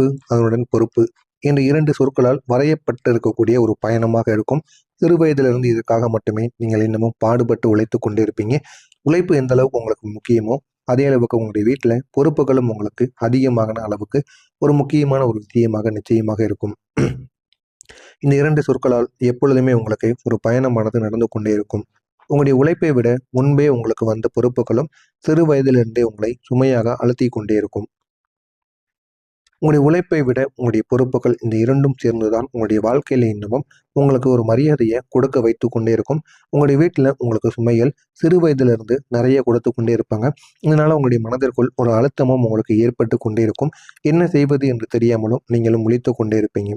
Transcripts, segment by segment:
உழைப்பு அதனுடன் பொறுப்பு என்ற 2 சொற்களால் வரையப்பட்டிருக்கக்கூடிய ஒரு பயணமாக இருக்கும். சிறு வயதிலிருந்து இதுக்காக மட்டுமே நீங்கள் இன்னமும் பாடுபட்டு உழைத்து கொண்டிருப்பீங்க. உழைப்பு எந்த அளவுக்கு உங்களுக்கு முக்கியமோ அதே அளவுக்கு உங்களுடைய வீட்டில் பொறுப்புகளும் உங்களுக்கு அதிகமான அளவுக்கு ஒரு முக்கியமான ஒரு விஷயமாக நிச்சயமாக இருக்கும். இந்த 2 சொற்களால் எப்பொழுதுமே உங்களுக்கு ஒரு பயணமானது நடந்து கொண்டே இருக்கும். உங்களுடைய உழைப்பை விட முன்பே உங்களுக்கு வந்த பொறுப்புகளும் சிறு வயதிலிருந்தே உங்களை சுமையாக அழுத்தி கொண்டே இருக்கும். உங்களுடைய உழைப்பை விட உங்களுடைய பொறுப்புகள் இந்த 2ம் சேர்ந்துதான் உங்களுடைய வாழ்க்கையில இன்னமும் உங்களுக்கு ஒரு மரியாதையை கொடுக்க வைத்து கொண்டே இருக்கும். உங்களுடைய வீட்டில் உங்களுக்கு சுமைகள் சிறு வயதிலிருந்து நிறைய கொடுத்து கொண்டே இருப்பாங்க. இதனால உங்களுடைய மனதிற்குள் ஒரு அழுத்தமும் உங்களுக்கு ஏற்பட்டு கொண்டே இருக்கும். என்ன செய்வது என்று தெரியாமலும் நீங்களும் முழித்து கொண்டே இருப்பீங்க.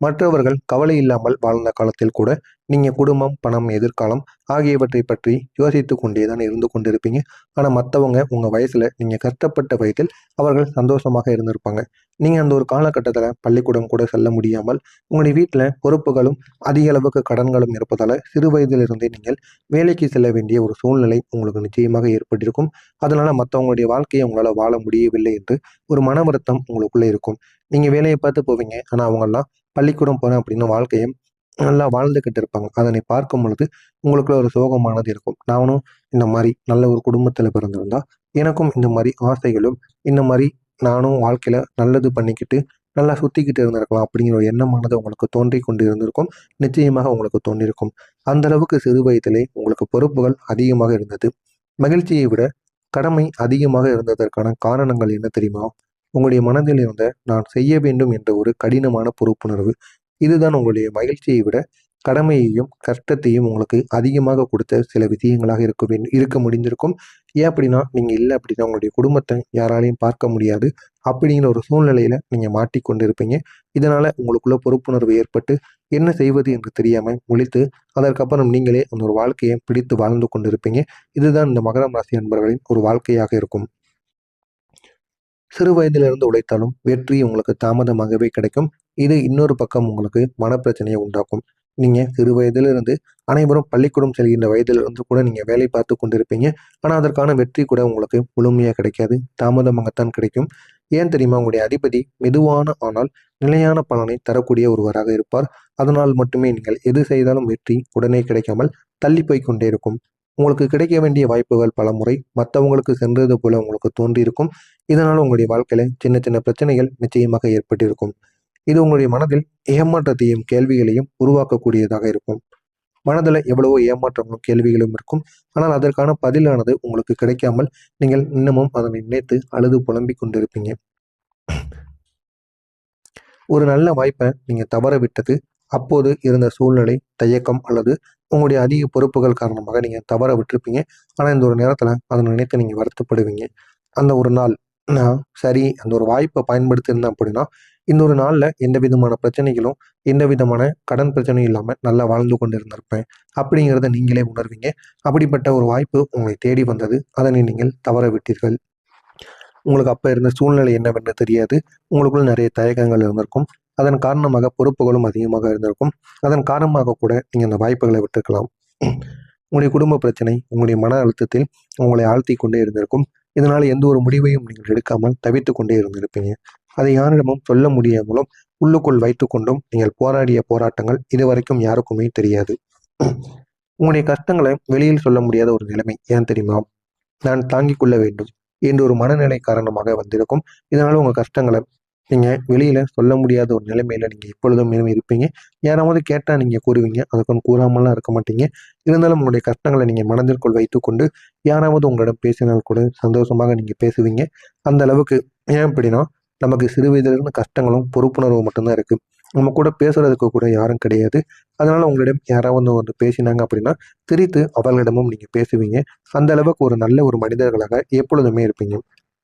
மற்றவர்கள் கவலை இல்லாமல் வாழ்ந்த காலத்தில் கூட நீங்க குடும்பம், பணம், எதிர்காலம் ஆகியவற்றை பற்றி யோசித்து கொண்டேதான் இருந்து கொண்டிருப்பீங்க. ஆனா மற்றவங்க உங்க வயசுல நீங்க கஷ்டப்பட்ட வயதில் அவர்கள் சந்தோஷமாக இருந்திருப்பாங்க. நீங்க அந்த ஒரு காலகட்டத்துல பள்ளிக்கூடம் கூட செல்ல முடியாமல் உங்களுடைய வீட்டுல பொறுப்புகளும் அதிக அளவுக்கு கடன்களும் இருப்பதால சிறு வயதிலிருந்தே நீங்கள் வேலைக்கு செல்ல வேண்டிய ஒரு சூழ்நிலை உங்களுக்கு நிச்சயமாக ஏற்பட்டிருக்கும். அதனால மற்றவங்களுடைய வாழ்க்கையை உங்களால வாழ முடியவில்லை என்று ஒரு மன வருத்தம் உங்களுக்குள்ள இருக்கும். நீங்க வேலையை பார்த்து போவீங்க. ஆனா அவங்கெல்லாம் பள்ளிக்கூடம் போறேன் அப்படின்னு வாழ்க்கையை நல்லா வாழ்ந்துகிட்டு இருப்பாங்க. அதனை பார்க்கும் பொழுது உங்களுக்குள்ள ஒரு சோகமானது இருக்கும். நானும் இந்த மாதிரி நல்ல ஒரு குடும்பத்துல பிறந்திருந்தா எனக்கும் இந்த மாதிரி ஆசைகளும் இந்த மாதிரி நானும் வாழ்க்கையில நல்லது பண்ணிக்கிட்டு நல்லா சுத்திக்கிட்டு இருந்திருக்கலாம் அப்படிங்கிற ஒரு எண்ணமானது உங்களுக்கு தோன்றி கொண்டு இருந்திருக்கும். நிச்சயமாக உங்களுக்கு தோன்றியிருக்கும். அந்த அளவுக்கு சிறு வயதிலே உங்களுக்கு பொறுப்புகள் அதிகமாக இருந்தது. மகிழ்ச்சியை விட கடமை அதிகமாக இருந்ததற்கான காரணங்கள் என்ன தெரியுமா? உங்களுடைய மனதில் இருந்த நான் செய்ய வேண்டும் என்ற ஒரு கடினமான பொறுப்புணர்வு. இதுதான் உங்களுடைய மகிழ்ச்சியை விட கடமையையும் கஷ்டத்தையும் உங்களுக்கு அதிகமாக கொடுத்த சில விஷயங்களாக இருக்க முடிந்திருக்கும். ஏன் அப்படின்னா நீங்க இல்லை அப்படின்னா உங்களுடைய குடும்பத்தை யாராலையும் பார்க்க முடியாது அப்படிங்கிற ஒரு சூழ்நிலையில நீங்க மாட்டிக்கொண்டு இருப்பீங்க. இதனால உங்களுக்குள்ள பொறுப்புணர்வு ஏற்பட்டு என்ன செய்வது என்று தெரியாம முழித்து அதற்கப்புறம் நீங்களே அந்த ஒரு வாழ்க்கையை பிடித்து வாழ்ந்து கொண்டிருப்பீங்க. இதுதான் இந்த மகரம் ராசி நண்பர்களின் ஒரு வாழ்க்கையாக இருக்கும். சிறு வயதிலிருந்து உழைத்தாலும் வெற்றி உங்களுக்கு தாமதமாகவே கிடைக்கும். இது இன்னொரு பக்கம் உங்களுக்கு மனப்பிரச்சனையை உண்டாக்கும். நீங்க சிறு வயதிலிருந்து அனைவரும் பள்ளிக்கூடம் செல்கின்ற வயதிலிருந்து கூட நீங்க வேலை பார்த்து கொண்டிருப்பீங்க. ஆனா அதற்கான வெற்றி கூட உங்களுக்கு முழுமையா கிடைக்காது. தாமதமாகத்தான் கிடைக்கும். ஏன் தெரியுமா? உங்களுடைய அதிபதி மெதுவான ஆனால் நிலையான பலனை தரக்கூடிய ஒருவராக இருப்பார். அதனால் மட்டுமே நீங்கள் எது செய்தாலும் வெற்றி உடனே கிடைக்காமல் தள்ளி போய் கொண்டே இருக்கும். உங்களுக்கு கிடைக்க வேண்டிய வாய்ப்புகள் பல முறை மற்றவங்களுக்கு சென்றது போல உங்களுக்கு தோன்றியிருக்கும். இதனால உங்களுடைய வாழ்க்கையில சின்ன சின்ன பிரச்சனைகள் நிச்சயமாக ஏற்பட்டிருக்கும். இது உங்களுடைய மனதில் ஏமாற்றத்தையும் கேள்விகளையும் உருவாக்கக்கூடியதாக இருக்கும். மனதில் எவ்வளவோ ஏமாற்றங்களும் கேள்விகளும் இருக்கும். ஆனால் அதற்கான பதிலானது உங்களுக்கு கிடைக்காமல் நீங்கள் இன்னமும் அதனை நினைத்து அழுது புலம்பிக் கொண்டிருப்பீங்க. ஒரு நல்ல வாய்ப்பை நீங்க தவற விட்டது அப்போது இருந்த சூழ்நிலை, தயக்கம் அல்லது உங்களுடைய அதிக பொறுப்புகள் காரணமாக நீங்க தவற விட்டுருப்பீங்க. ஆனா இந்த ஒரு நேரத்துல அதை நினைத்து நீங்க வருத்தப்படுவீங்க. அந்த ஒரு நாள் நான் சரி அந்த ஒரு வாய்ப்பை பயன்படுத்தியிருந்தேன் அப்படின்னா இந்த ஒரு நாள்ல எந்த விதமான பிரச்சனைகளும் எந்த விதமான கடன் பிரச்சனையும் இல்லாம நல்லா வாழ்ந்து கொண்டு இருந்திருப்பேன் அப்படிங்கிறத நீங்களே உணர்வீங்க. அப்படிப்பட்ட ஒரு வாய்ப்பு உங்களை தேடி வந்தது. அதனை நீங்கள் தவற விட்டீர்கள். உங்களுக்கு அப்ப இருந்த சூழ்நிலை என்னவென்று தெரியாது. உங்களுக்குள்ள நிறைய தயக்கங்கள் இருந்திருக்கும். அதன் காரணமாக பொறுப்புகளும் அதிகமாக இருந்திருக்கும். அதன் காரணமாக கூட நீங்க அந்த வாய்ப்புகளை விட்டுருக்கலாம். உங்களுடைய குடும்ப பிரச்சனை உங்களுடைய மன அழுத்தத்தில் உங்களை ஆழ்த்தி கொண்டே இருந்திருக்கும். இதனால எந்த ஒரு முடிவையும் நீங்கள் எடுக்காமல் தவித்து கொண்டே இருந்திருப்பீங்க. அதை யாரிடமும் சொல்ல முடியாமலும் உள்ளுக்குள் வைத்துக்கொண்டும் நீங்கள் போராடிய போராட்டங்கள் இதுவரைக்கும் யாருக்குமே தெரியாது. உங்களுடைய கஷ்டங்களை வெளியில் சொல்ல முடியாத ஒரு நிலைமை. ஏன் தெரியுமா? நான் தாங்கிக் கொள்ள வேண்டும் என்ற ஒரு மனநிலை காரணமாக வந்திருக்கும். இதனால உங்க கஷ்டங்களை நீங்க வெளியில சொல்ல முடியாத ஒரு நிலைமையில நீங்க எப்பொழுதும் இருப்பீங்க. யாராவது கேட்டா நீங்க கூறுவீங்க. அதுக்கு கூறாமலாம் இருக்க மாட்டீங்க. இருந்தாலும் உங்களுடைய கஷ்டங்களை நீங்க மனதிற்குள் வைத்துக்கொண்டு யாராவது உங்களிடம் பேசினால் கூட சந்தோஷமாக நீங்க பேசுவீங்க. அந்த அளவுக்கு ஏன் அப்படின்னா நமக்கு சிறு வயதிலிருந்து கஷ்டங்களும் பொறுப்புணர்வு மட்டும்தான் இருக்கு. நம்ம கூட பேசுறதுக்கு கூட யாரும் கிடையாது. அதனால உங்களிடம் யாராவது வந்து பேசினாங்க அப்படின்னா திரித்து அவர்களிடமும் நீங்க பேசுவீங்க. அந்த அளவுக்கு ஒரு நல்ல ஒரு மனிதர்களாக எப்பொழுதுமே இருப்பீங்க.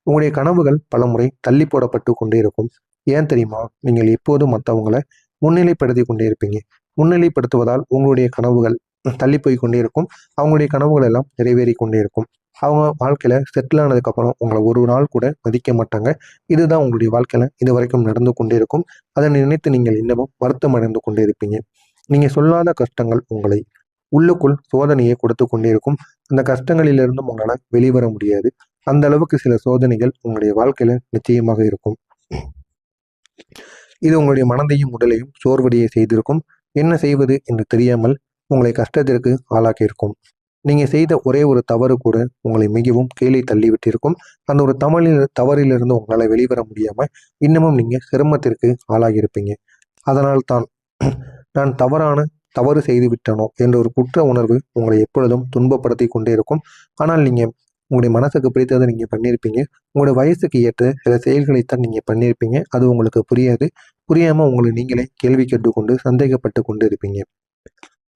உங்களுடைய கனவுகள் பலமுறை தள்ளி போடப்பட்டு கொண்டே இருக்கும். ஏன் தெரியுமா? நீங்கள் எப்போதும் மற்றவங்களை முன்னிலைப்படுத்தி கொண்டே இருப்பீங்க. முன்னிலைப்படுத்துவதால் உங்களுடைய கனவுகள் தள்ளி போய் கொண்டே இருக்கும். அவங்களுடைய கனவுகள் எல்லாம் நிறைவேறி கொண்டே இருக்கும். அவங்க வாழ்க்கையில செட்டில் ஆனதுக்கு அப்புறம் உங்களை ஒரு நாள் கூட மதிக்க மாட்டாங்க. இதுதான் உங்களுடைய வாழ்க்கையில இது வரைக்கும் நடந்து கொண்டே இருக்கும். அதனை நினைத்து நீங்கள் இன்னமும் வருத்தம் அடைந்து கொண்டே இருப்பீங்க. நீங்க சொல்லாத கஷ்டங்கள் உங்களை உள்ளுக்குள் சோதனையை கொடுத்து கொண்டே இருக்கும். அந்த கஷ்டங்களிலிருந்தும் உங்களால் வெளிவர முடியாது. அந்த அளவுக்கு சில சோதனைகள் உங்களுடைய வாழ்க்கையில நிச்சயமாக இருக்கும். இது உங்களுடைய மனதையும் உடலையும் சோர்வடைய செய்திருக்கும். என்ன செய்வது என்று தெரியாமல் உங்களை கஷ்டத்திற்கு ஆளாக்கியிருக்கும். நீங்க செய்த ஒரே ஒரு தவறு கூட உங்களை மிகவும் கீழே தள்ளிவிட்டிருக்கும். அந்த ஒரு தவறிலிருந்து உங்களால் வெளிவர முடியாம இன்னமும் நீங்க சிரமத்திற்கு ஆளாகியிருப்பீங்க. அதனால் தான் நான் தவறு செய்து விட்டனோ என்ற ஒரு குற்ற உணர்வு உங்களை எப்பொழுதும் துன்பப்படுத்தி கொண்டே இருக்கும். ஆனால் நீங்க உங்களுடைய மனசுக்கு பிடித்ததை நீங்க பண்ணியிருப்பீங்க. உங்களுடைய வயசுக்கு ஏற்ற சில செயல்களைத்தான் நீங்க பண்ணியிருப்பீங்க. அது உங்களுக்கு புரியாது. புரியாம உங்களை நீங்களே கேள்வி கேட்டுக்கொண்டு சந்தேகப்பட்டு கொண்டு இருப்பீங்க.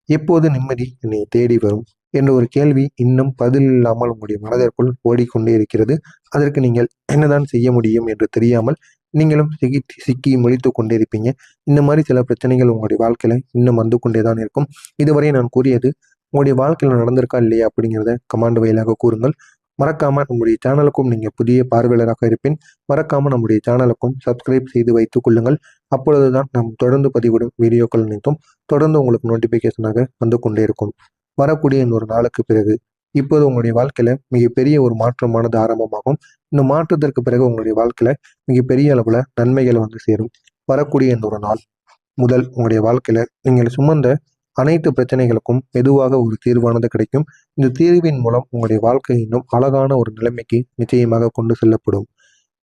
எப்போது நிம்மதி என்னை தேடி வரும் என்ற ஒரு கேள்வி இன்னும் பதில் இல்லாமல் உங்களுடைய மனதிற்குள் ஓடிக்கொண்டே இருக்கிறது. அதற்கு நீங்கள் என்னதான் செய்ய முடியும் என்று தெரியாமல் நீங்களும் சிக்கி முழித்து கொண்டே இருப்பீங்க. இந்த மாதிரி சில பிரச்சனைகள் உங்களுடைய வாழ்க்கையில இன்னும் வந்து கொண்டே தான் இருக்கும். இதுவரை நான் கூறியது உங்களுடைய வாழ்க்கையில் நடந்திருக்கா இல்லையா அப்படிங்கிறத கமாண்ட் வாயிலாக கூறுங்கள். மறக்காம நம்முடைய சேனலுக்கும் நீங்க புதிய பார்வையாளராக இருப்பேன். மறக்காம நம்முடைய சேனலுக்கும் சப்ஸ்கிரைப் செய்து வைத்துக் கொள்ளுங்கள். அப்பொழுதுதான் நாம் தொடர்ந்து பதிவிடும் வீடியோக்கள் அனைத்தும் தொடர்ந்து உங்களுக்கு நோட்டிபிகேஷனாக வந்து கொண்டே இருக்கும். வரக்கூடிய இந்த ஒரு நாளுக்கு பிறகு இப்போது உங்களுடைய வாழ்க்கையில மிகப்பெரிய ஒரு மாற்றமானது ஆரம்பமாகும். இந்த மாற்றத்திற்கு பிறகு உங்களுடைய வாழ்க்கையில மிகப்பெரிய அளவுல நன்மைகள் வந்து சேரும். வரக்கூடிய இந்த ஒரு நாள் முதல் உங்களுடைய வாழ்க்கையில நீங்கள் சுமந்த அனைத்து பிரச்சனைகளுக்கும் மெதுவாக ஒரு தீர்வானது கிடைக்கும். இந்த தீர்வின் மூலம் உங்களுடைய வாழ்க்கை இன்னும் அழகான ஒரு நிலைமைக்கு நிச்சயமாக கொண்டு செல்லப்படும்.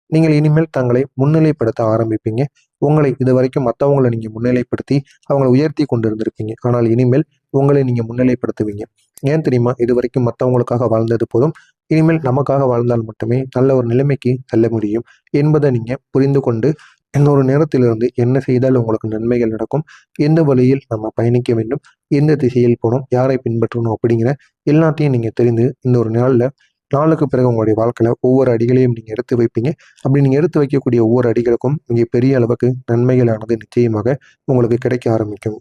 நீங்கள் இனிமேல் தங்களை முன்னிலைப்படுத்த ஆரம்பிப்பீங்க. உங்களை இதுவரைக்கும் மற்றவங்களை நீங்க முன்னிலைப்படுத்தி அவங்களை உயர்த்தி கொண்டு இருந்திருப்பீங்க. ஆனால் இனிமேல் உங்களை நீங்க முன்னிலைப்படுத்துவீங்க. ஏன் தெரியுமா? இதுவரைக்கும் மற்றவங்களுக்காக வாழ்ந்தது போதும். இனிமேல் நமக்காக வாழ்ந்தால் மட்டுமே நல்ல ஒரு நிலைமைக்கு செல்ல முடியும் என்பதை நீங்க புரிந்து கொண்டு இன்னொரு நேரத்திலிருந்து என்ன செய்தால் உங்களுக்கு நன்மைகள் நடக்கும், எந்த வழியில் நம்ம பயணிக்க வேண்டும், எந்த திசையில் போகணும், யாரை பின்பற்றணும் அப்படிங்கிற எல்லாத்தையும் நீங்க தெரிந்து இந்த ஒரு நாளுக்கு பிறகு உங்களுடைய வாழ்க்கையில ஒவ்வொரு அடிகளையும் நீங்க எடுத்து வைப்பீங்க. அப்படி நீங்க எடுத்து வைக்கக்கூடிய ஒவ்வொரு அடிகளுக்கும் மிக பெரிய அளவுக்கு நன்மைகளானது நிச்சயமாக உங்களுக்கு கிடைக்க ஆரம்பிக்கும்.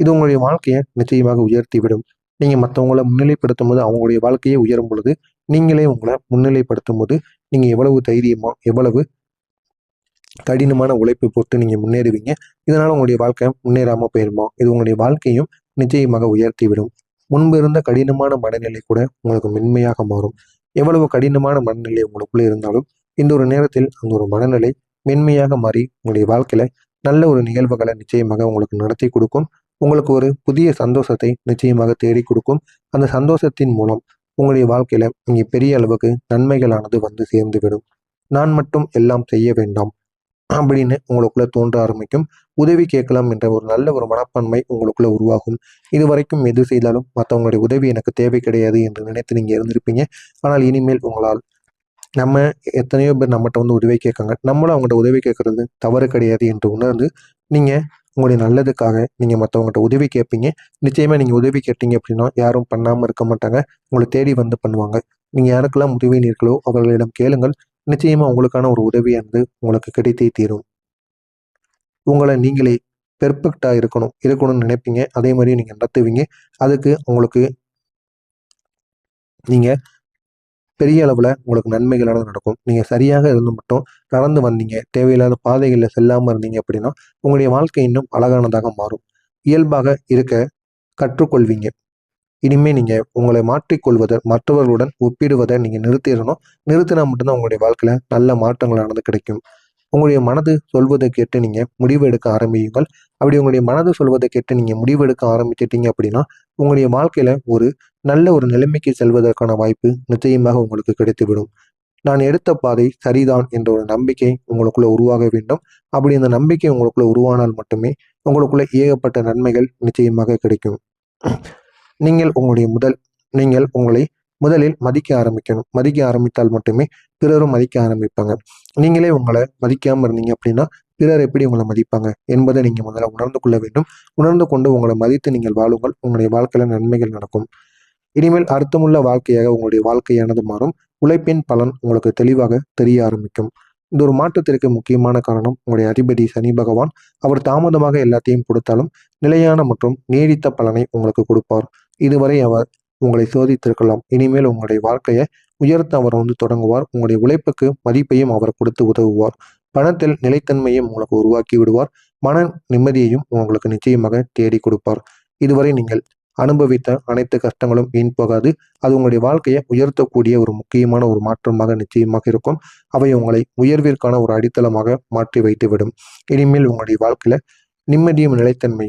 இது உங்களுடைய வாழ்க்கையை நிச்சயமாக உயர்த்திவிடும். நீங்க மற்றவங்களை முன்னிலைப்படுத்தும் போது அவங்களுடைய வாழ்க்கையை உயரும் பொழுது நீங்களே உங்களை முன்னிலைப்படுத்தும் போது நீங்க எவ்வளவு தைரியமா எவ்வளவு கடினமான உழைப்பை போட்டு நீங்க முன்னேறுவீங்க. இதனால உங்களுடைய வாழ்க்கை முன்னேறாம போயிருமா? இது உங்களுடைய வாழ்க்கையும் நிச்சயமாக உயர்த்தி விடும். முன்பு இருந்த கடினமான மனநிலை கூட உங்களுக்கு மென்மையாக மாறும். எவ்வளவு கடினமான மனநிலை உங்களுக்குள்ள இருந்தாலும் இந்த ஒரு நேரத்தில் அந்த ஒரு மனநிலை மென்மையாக மாறி உங்களுடைய வாழ்க்கையில நல்ல ஒரு நிகழ்வுகளை நிச்சயமாக உங்களுக்கு நடத்தி கொடுக்கும். உங்களுக்கு ஒரு புதிய சந்தோஷத்தை நிச்சயமாக தேடி கொடுக்கும். அந்த சந்தோஷத்தின் மூலம் உங்களுடைய வாழ்க்கையில நீங்க பெரிய அளவுக்கு நன்மைகளானது வந்து சேர்ந்து விடும். நான் மட்டும் எல்லாம் செய்ய வேண்டாம் அப்படின்னு உங்களுக்குள்ள தோன்ற ஆரம்பிக்கும். உதவி கேட்கலாம் என்ற ஒரு நல்ல ஒரு மனப்பான்மை உங்களுக்குள்ள உருவாகும். இதுவரைக்கும் எது செய்தாலும் மற்றவங்களுடைய உதவி எனக்கு தேவை கிடையாது என்று நினைத்து நீங்க இருந்திருப்பீங்க. ஆனால் இனிமேல் உங்களால் நம்ம எத்தனையோ பேர் நம்மகிட்ட வந்து உதவி கேட்காங்க, நம்மளும் அவங்கள்ட்ட உதவி கேட்கறது தவறு கிடையாது என்று உணர்ந்து நீங்க உங்களுடைய நல்லதுக்காக நீங்க மற்றவங்ககிட்ட உதவி கேட்பீங்க. நிச்சயமா நீங்க உதவி கேட்டீங்க அப்படின்னா யாரும் பண்ணாம இருக்க மாட்டாங்க. உங்களை தேடி வந்து பண்ணுவாங்க. நீங்க யாருக்கெல்லாம் உதவினீர்களோ அவர்களிடம் கேளுங்கள். நிச்சயமா உங்களுக்கான ஒரு உதவியானது உங்களுக்கு கிடைத்தே தீரும். உங்களை நீங்களே பெர்ஃபெக்டா இருக்கணும்னு நினைப்பீங்க. அதே மாதிரி நீங்க நடத்துவீங்க. அதுக்கு உங்களுக்கு நீங்க பெரிய அளவுல உங்களுக்கு நன்மைகளானது நடக்கும். நீங்க சரியாக இருந்து மட்டும் நடந்து வந்தீங்க, தேவையில்லாத பாதைகள்ல செல்லாம இருந்தீங்க அப்படின்னா உங்களுடைய வாழ்க்கை இன்னும் அழகானதாக மாறும். இயல்பாக இருக்க கற்றுக்கொள்வீங்க. இனிமே நீங்க உங்களை மாற்றிக்கொள்வதை மற்றவர்களுடன் ஒப்பிடுவதை நீங்க நிறுத்திடணும். நிறுத்தினா மட்டும்தான் உங்களுடைய வாழ்க்கையில நல்ல மாற்றங்களானது கிடைக்கும். உங்களுடைய மனது சொல்வதை கேட்டு நீங்க முடிவு எடுக்க ஆரம்பியுங்கள். அப்படி உங்களுடைய மனது சொல்வதை கேட்டு நீங்க முடிவு எடுக்க ஆரம்பிச்சிட்டீங்க அப்படின்னா உங்களுடைய வாழ்க்கையில ஒரு நல்ல ஒரு நிலைமைக்கு செல்வதற்கான வாய்ப்பு நிச்சயமாக உங்களுக்கு கிடைத்துவிடும். நான் எடுத்த பாதை சரிதான் என்ற ஒரு நம்பிக்கை உங்களுக்குள்ள உருவாக வேண்டும். அப்படி அந்த நம்பிக்கை உங்களுக்குள்ள உருவானால் மட்டுமே உங்களுக்குள்ள ஏகப்பட்ட நன்மைகள் நிச்சயமாக கிடைக்கும். நீங்கள் உங்களை முதலில் மதிக்க ஆரம்பிக்கணும். மதிக்க ஆரம்பித்தால் மட்டுமே பிறரும் மதிக்க ஆரம்பிப்பாங்க. நீங்களே உங்களை மதிக்காம இருந்தீங்க அப்படின்னா பிறர் எப்படி உங்களை மதிப்பாங்க என்பதை நீங்க முதல்ல உணர்ந்து கொள்ள வேண்டும். உணர்ந்து கொண்டு உங்களை மதித்து நீங்கள் வாழுங்கள். உங்களுடைய வாழ்க்கையில நன்மைகள் நடக்கும். இனிமேல் அர்த்தமுள்ள வாழ்க்கையாக உங்களுடைய வாழ்க்கையானது மாறும். உழைப்பின் பலன் உங்களுக்கு தெளிவாக தெரிய ஆரம்பிக்கும். இந்த ஒரு மாற்றத்திற்கு முக்கியமான காரணம் உங்களுடைய அதிபதி சனி பகவான். அவர் தாமதமாக எல்லாத்தையும் கொடுத்தாலும் நிலையான மற்றும் நீடித்த பலனை உங்களுக்கு கொடுப்பார். இதுவரை அவர் உங்களை சோதித்திருக்கலாம். இனிமேல் உங்களுடைய வாழ்க்கையை உயர்த்த அவர் வந்து தொடங்குவார். உங்களுடைய உழைப்புக்கு மதிப்பையும் அவர் கொடுத்து உதவுவார். பணத்தில் நிலைத்தன்மையும் உங்களுக்கு உருவாக்கி விடுவார். மன நிம்மதியையும் உங்களுக்கு நிச்சயமாக தேடி கொடுப்பார். இதுவரை நீங்கள் அனுபவித்த அனைத்து கஷ்டங்களும் வீண் போகாது. அது உங்களுடைய வாழ்க்கையை உயர்த்தக்கூடிய ஒரு முக்கியமான ஒரு மாற்றமாக நிச்சயமாக இருக்கும். அவை உங்களை உயர்விற்கான ஒரு அடித்தளமாக மாற்றி வைத்துவிடும். இனிமேல் உங்களுடைய வாழ்க்கையில நிம்மதியும் நிலைத்தன்மையும்